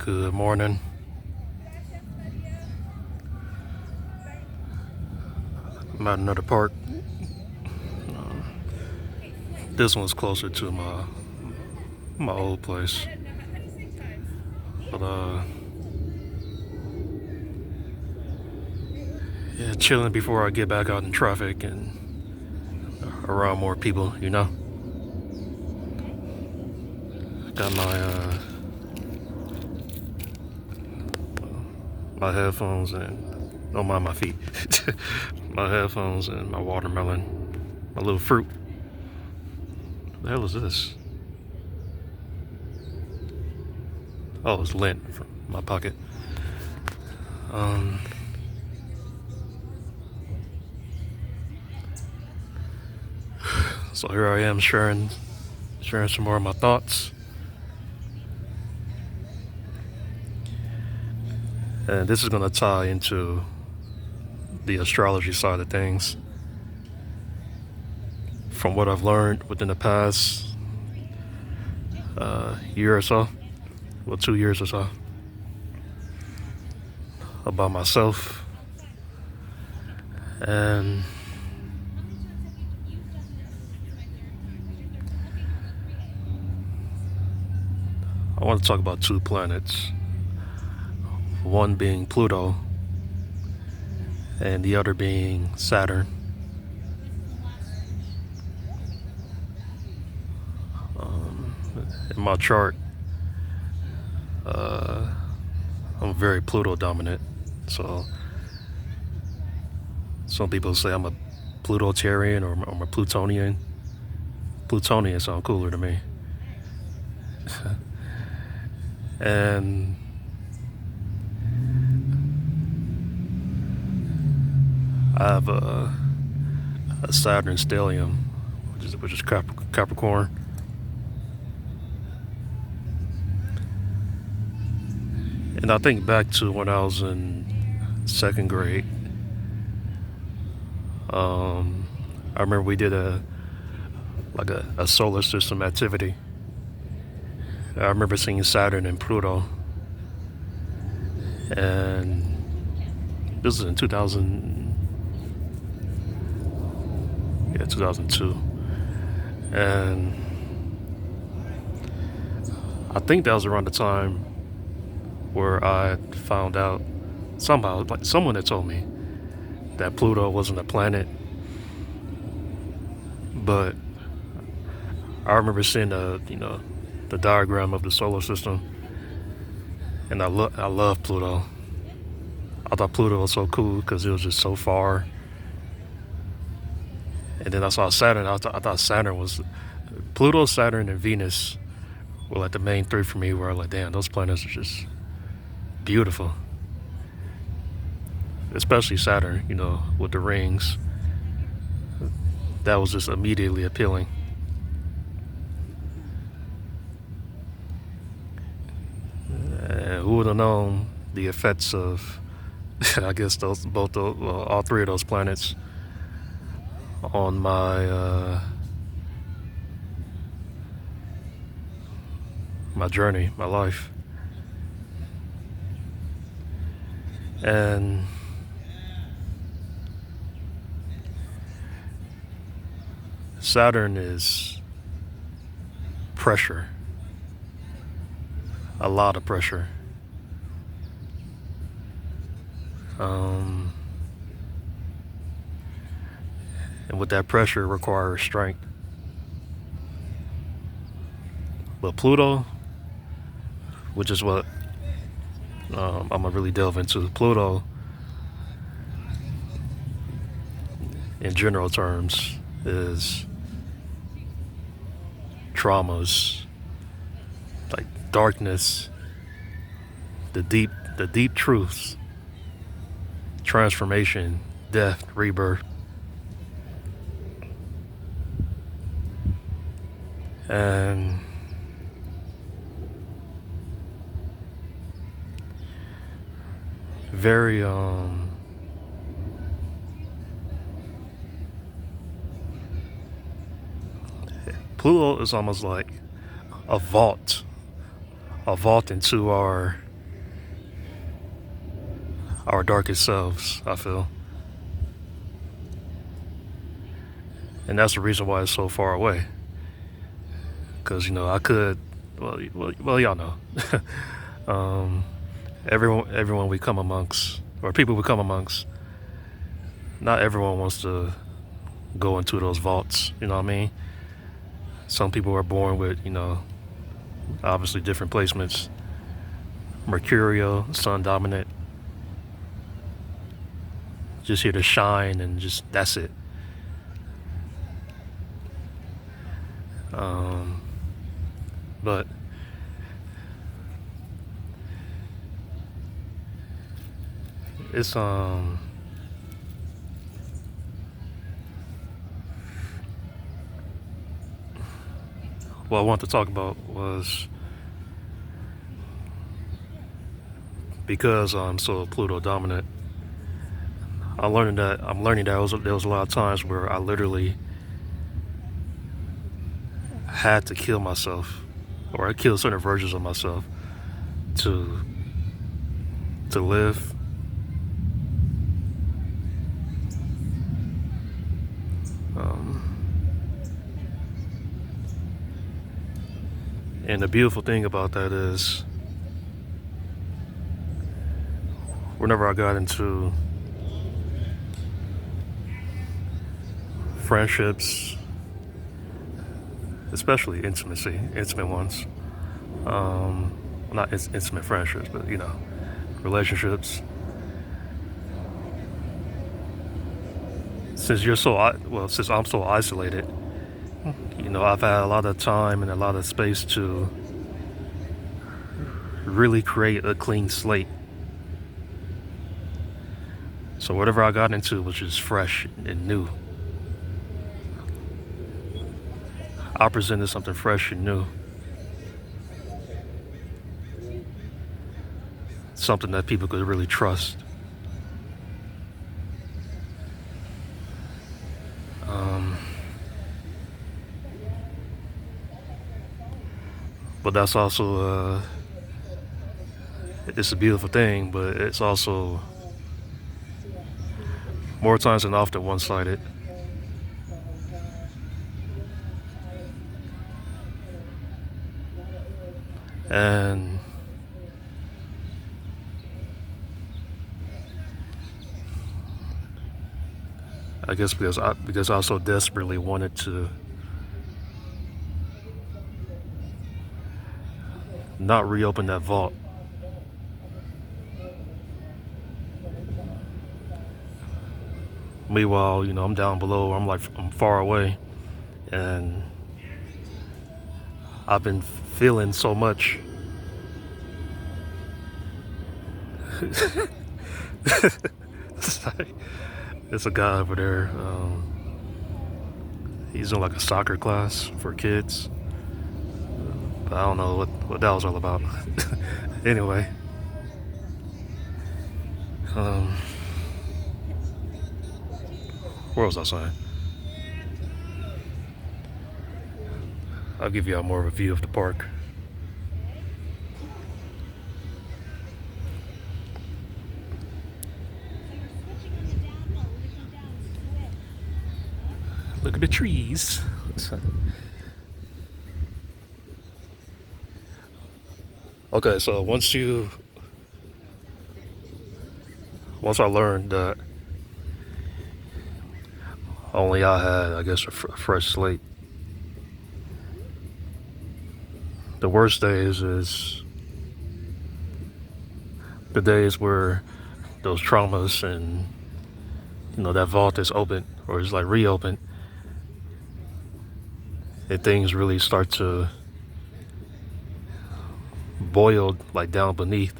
Good morning. I'm at another park. This one's closer to my old place. But yeah, chilling before I get back out in traffic and around more people. Got my headphones and don't mind my feet. My headphones and my watermelon, my little fruit. What the hell is this? Oh, it's lint from my pocket. So here I am sharing some more of my thoughts. And this is going to tie into the astrology side of things. From what I've learned within the past year or so, 2 years or so, about myself. And I want to talk about two planets. One being Pluto and the other being Saturn. In my chart, I'm very Pluto dominant. So some people say I'm a Plutotarian or I'm a Plutonian. Plutonian sound cooler to me. And I have a Saturn stellium, which is Capricorn. And I think back to when I was in second grade. I remember we did a solar system activity. I remember seeing Saturn and Pluto, and this was in 2002, and I think that was around the time where I found out somehow, like someone had told me that Pluto wasn't a planet, but I remember seeing the diagram of the solar system, and I love Pluto. I thought Pluto was so cool because it was just so far. And then I saw Saturn. I thought Saturn was Pluto, Saturn, and Venus were like the main three for me. Where I was like, damn, those planets are just beautiful. Especially Saturn, with the rings. That was just immediately appealing. Who would have known the effects of, I guess all three of those planets on my journey, my life. And Saturn is pressure, a lot of pressure. And with that pressure requires strength. But Pluto, which is what I'm gonna really delve into, Pluto in general terms is traumas, like darkness, the deep truths, transformation, death, rebirth. And very Pluto is almost like a vault into our our darkest selves, I feel. And that's the reason why it's so far away. Because, I could, well, y'all know. um, everyone we come amongst, or people we come amongst, not everyone wants to go into those vaults, you know what I mean? Some people are born with, obviously different placements. Mercurial, sun dominant. Just here to shine and just, that's it. But it's what I wanted to talk about was because I'm so Pluto dominant. I'm learning that there was a lot of times where I literally had to kill myself, or I killed certain versions of myself to live. And the beautiful thing about that is, whenever I got into friendships, especially intimate ones, not intimate friendships, but relationships. Since I'm so isolated, I've had a lot of time and a lot of space to really create a clean slate. So whatever I got into was just fresh and new. I presented something fresh and new. Something that people could really trust. But that's also, it's a beautiful thing, but it's also more times than often one-sided. And I guess because I so desperately wanted to not reopen that vault. Meanwhile, I'm down below. I'm far away, and I've been feeling so much. It's a guy over there. He's in like a soccer class for kids. But I don't know what that was all about. Anyway. What was I saying? I'll give you more of a view of the park. Look at the trees. Okay, so once I learned that only I had, I guess, a fresh slate. The worst days is the days where those traumas and that vault is open or is like reopened, and things really start to boil like down beneath,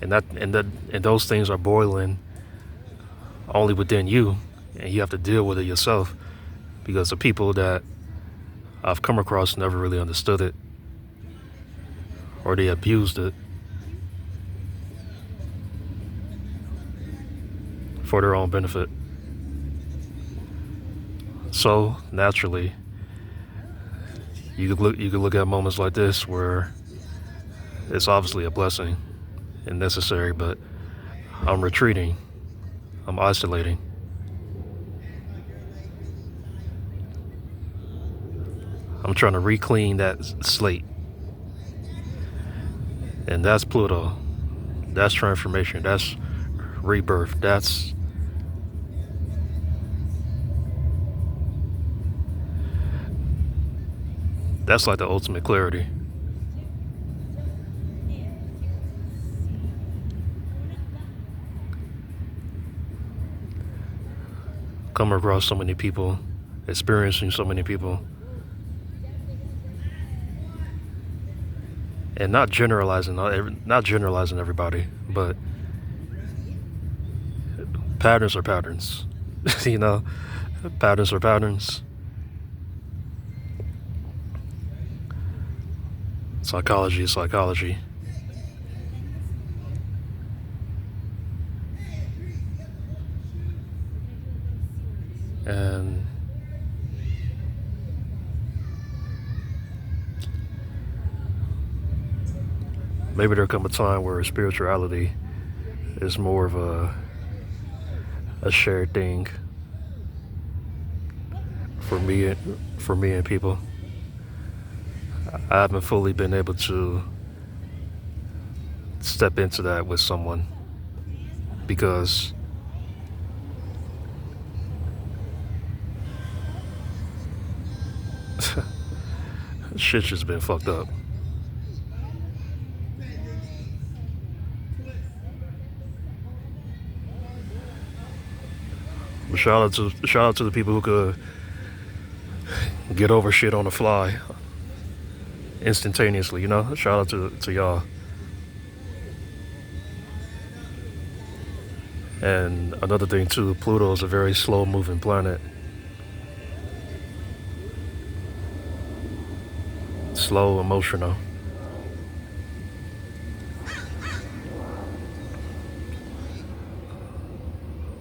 and those things are boiling only within you, and you have to deal with it yourself, because the people that I've come across never really understood it, or they abused it for their own benefit. So naturally, you could look at moments like this where it's obviously a blessing and necessary, but I'm retreating. I'm isolating. I'm trying to re-clean that slate. And that's Pluto. That's transformation. That's rebirth. That's like the ultimate clarity. Coming across so many people, experiencing so many people, and not generalizing everybody, but patterns are patterns. you know, patterns are patterns. Psychology is psychology. And maybe there'll come a time where spirituality is more of a shared thing for me and people. I haven't fully been able to step into that with someone because shit's just been fucked up. But shout out to the people who could get over shit on the fly instantaneously, Shout out to y'all. And another thing too, Pluto is a very slow moving planet. Slow, emotional.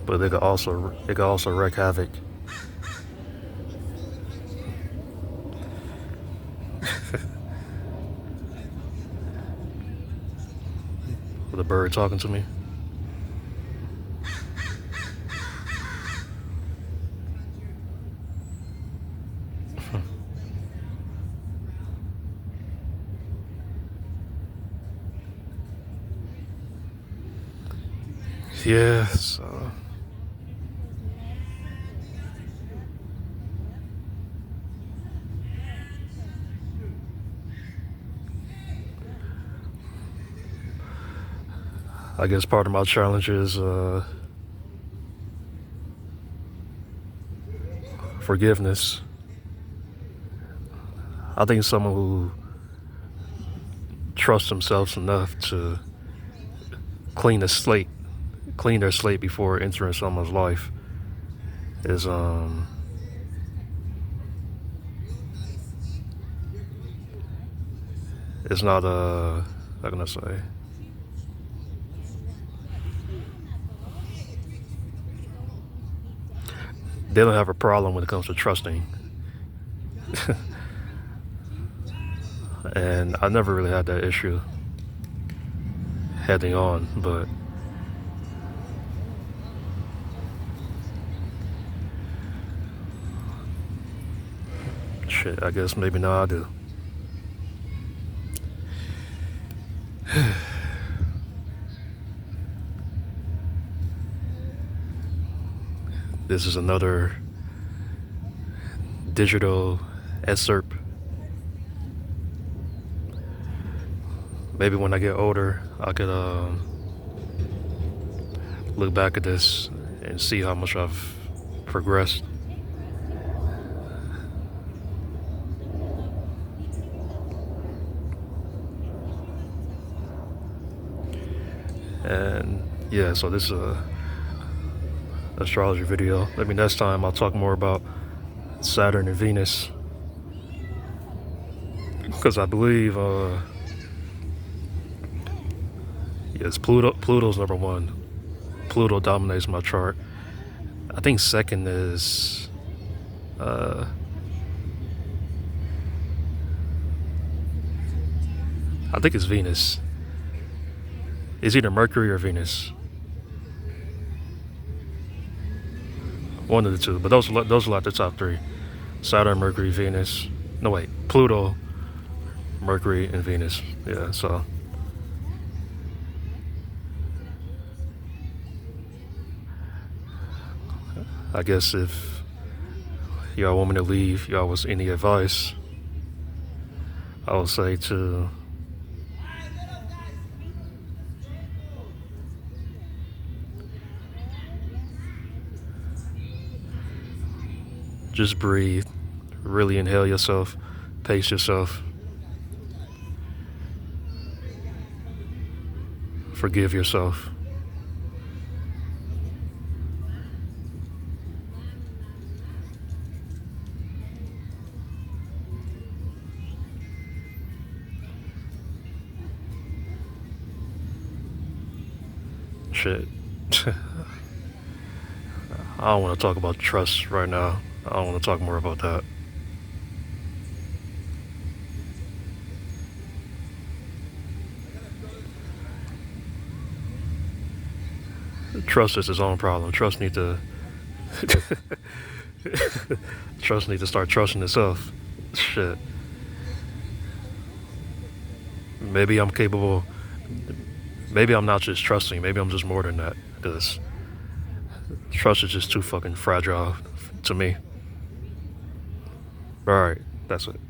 But it could also wreak havoc. With a bird talking to me. Yeah, so I guess part of my challenge is forgiveness. I think someone who trusts themselves enough to clean their slate before entering someone's life is it's not how can I say? They don't have a problem when it comes to trusting. And I never really had that issue heading on, but shit, I guess maybe now I do. This is another digital excerpt. Maybe when I get older, I could look back at this and see how much I've progressed. And yeah, so this is a astrology video. Maybe next time I'll talk more about Saturn and Venus, because I believe yes, Pluto's number one. Pluto dominates my chart. I think second is I think it's Venus. It's either Mercury or Venus. One of the two, but those are like the top three: Saturn, Mercury, Venus. No wait, Pluto, Mercury, and Venus. Yeah, so I guess if y'all want me to leave y'all with any advice, I would say to just breathe, really inhale yourself, pace yourself, forgive yourself. Shit. I don't want to talk about trust right now. I don't want to talk more about that. Trust is his own problem. Trust need to trust need to start trusting itself. Shit. Maybe I'm capable. Maybe I'm not just trusting. Maybe I'm just more than that. Because trust is just too fucking fragile to me. All right, that's it.